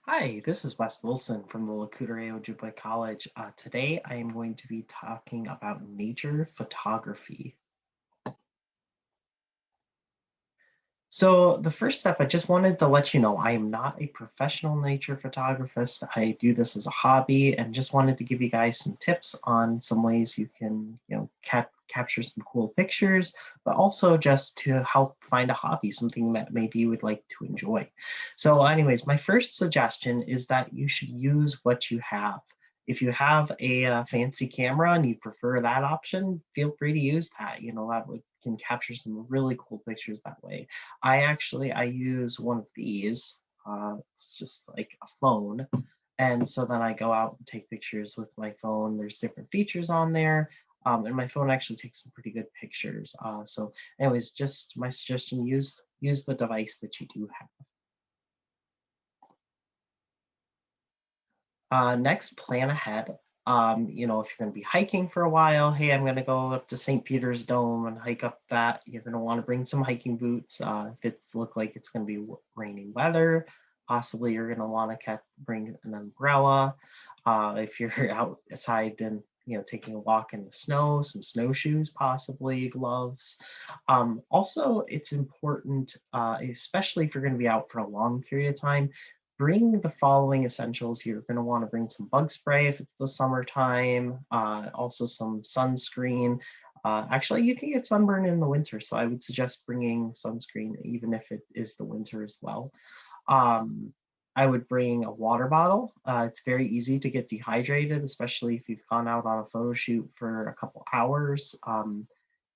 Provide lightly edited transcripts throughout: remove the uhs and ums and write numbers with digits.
Hi, this is Wes Wilson from the Lakudere Ojibwe College. Today I am going to be talking about nature photography. So the first step, I just wanted to let you know I am not a professional nature photographist. I do this as a hobby and just wanted to give you guys some tips on some ways you can, capture some cool pictures, but also just to help find a hobby, something that maybe you would like to enjoy. So anyways, my first suggestion is that you should use what you have. If you have a fancy camera and you prefer that option, feel free to use that. That would can capture some really cool pictures that way. I use one of these. It's just like a phone. And so then I go out and take pictures with my phone. There's different features on there. And my phone actually takes some pretty good pictures. So anyways, just my suggestion, use the device that you do have. Next, plan ahead. If you're going to be hiking for a while, hey, I'm going to go up to St. Peter's Dome and hike up that. You're going to want to bring some hiking boots. If it's look like it's going to be rainy weather, possibly you're going to want to bring an umbrella. If you're outside and taking a walk in the snow, some snowshoes, possibly gloves. Also, it's important, especially if you're going to be out for a long period of time, bring the following essentials. You're going to want to bring some bug spray if it's the summertime, also some sunscreen. Actually, you can get sunburn in the winter, so I would suggest bringing sunscreen even if it is the winter as well. Um, I would bring a water bottle. It's very easy to get dehydrated, especially if you've gone out on a photo shoot for a couple hours.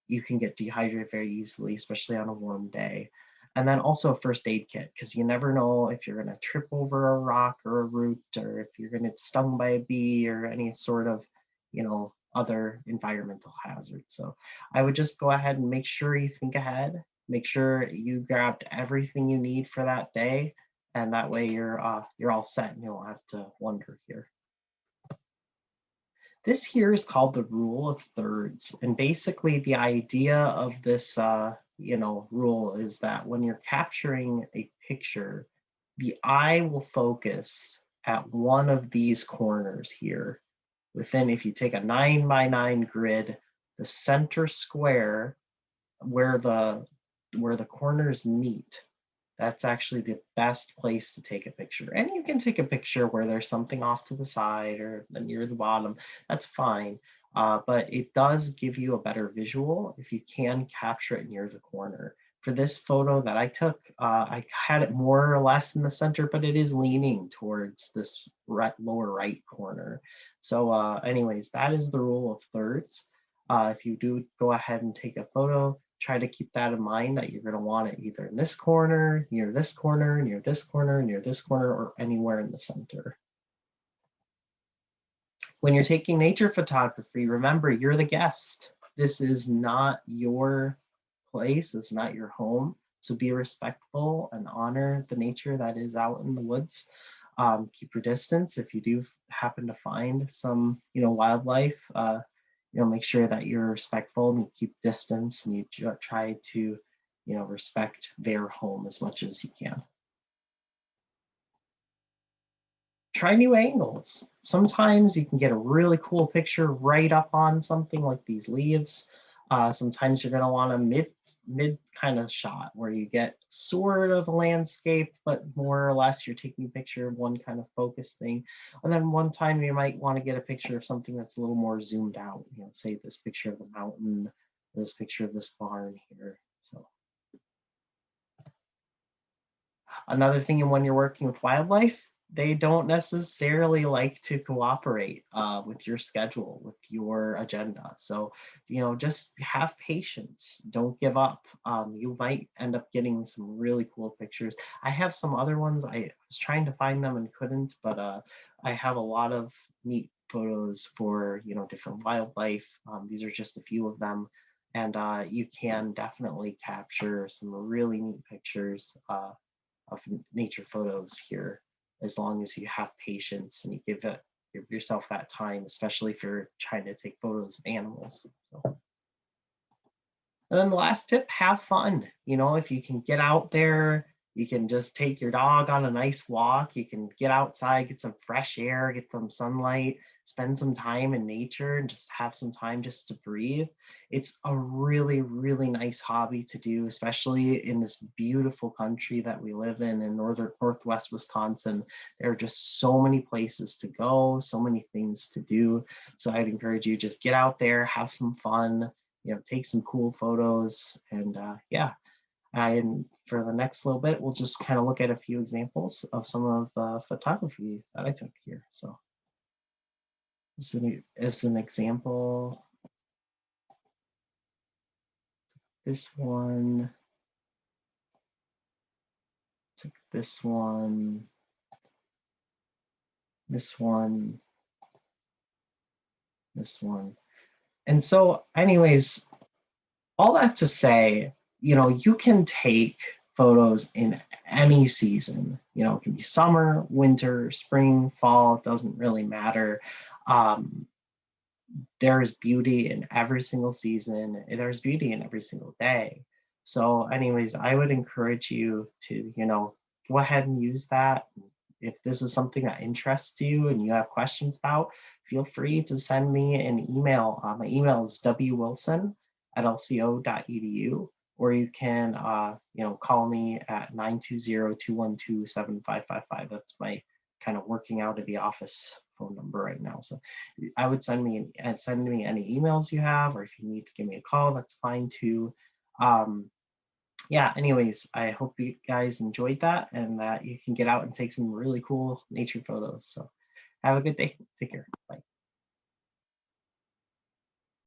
You can get dehydrated very easily, especially on a warm day. And then also a first aid kit, because you never know if you're going to trip over a rock or a root, or if you're going to get stung by a bee or any sort of, other environmental hazard. So I would just go ahead and make sure you think ahead, make sure you grabbed everything you need for that day, and that way you're all set and you won't have to wonder here. This here is called the rule of thirds. And basically the idea of this, rule is that when you're capturing a picture, the eye will focus at one of these corners here. If you take a 9 by 9 grid, the center square where the corners meet, that's actually the best place to take a picture. And you can take a picture where there's something off to the side or near the bottom. That's fine. But it does give you a better visual if you can capture it near the corner. For this photo that I took, I had it more or less in the center, but it is leaning towards this lower right corner. So anyways, that is the rule of thirds. If you do go ahead and take a photo, try to keep that in mind that you're going to want it either in this corner, near this corner, near this corner, near this corner, or anywhere in the center. When you're taking nature photography, remember you're the guest. This is not your place, it's not your home. So be respectful and honor the nature that is out in the woods. Keep your distance. If you do happen to find some, wildlife, make sure that you're respectful and you keep distance and you try to, respect their home as much as you can. Try new angles. Sometimes you can get a really cool picture right up on something like these leaves. Sometimes you're going to want a mid kind of shot where you get sort of a landscape, but more or less you're taking a picture of one kind of focus thing. And then one time you might want to get a picture of something that's a little more zoomed out. Say this picture of the mountain, this picture of this barn here. So another thing, when you're working with wildlife, they don't necessarily like to cooperate with your schedule, with your agenda. So, just have patience. Don't give up. You might end up getting some really cool pictures. I have some other ones. I was trying to find them and couldn't, but I have a lot of neat photos for, different wildlife. These are just a few of them. And you can definitely capture some really neat pictures of nature photos here, as long as you have patience and you give yourself that time, especially if you're trying to take photos of animals. So. And then the last tip, have fun. If you can get out there, You can just take your dog on a nice walk. You can get outside, get some fresh air, get some sunlight, spend some time in nature, and just have some time just to breathe. It's a really, really nice hobby to do, especially in this beautiful country that we live in northwest Wisconsin. There are just so many places to go, so many things to do. So I'd encourage you, just get out there, have some fun, take some cool photos, and yeah. And for the next little bit, we'll just kind of look at a few examples of some of the photography that I took here. So as an example, this one, took this one, this one, this one. And so anyways, all that to say, you can take photos in any season. It can be summer, winter, spring, fall, it doesn't really matter. There is beauty in every single season. There's beauty in every single day. So anyways, I would encourage you to, go ahead and use that. If this is something that interests you and you have questions about, feel free to send me an email. My email is wwilson@lco.edu, or you can, call me at 920-212-7555. That's my kind of working out of the office phone number right now. So I would send me any emails you have, or if you need to give me a call, that's fine too. Yeah, anyways, I hope you guys enjoyed that and that you can get out and take some really cool nature photos. So have a good day. Take care. Bye.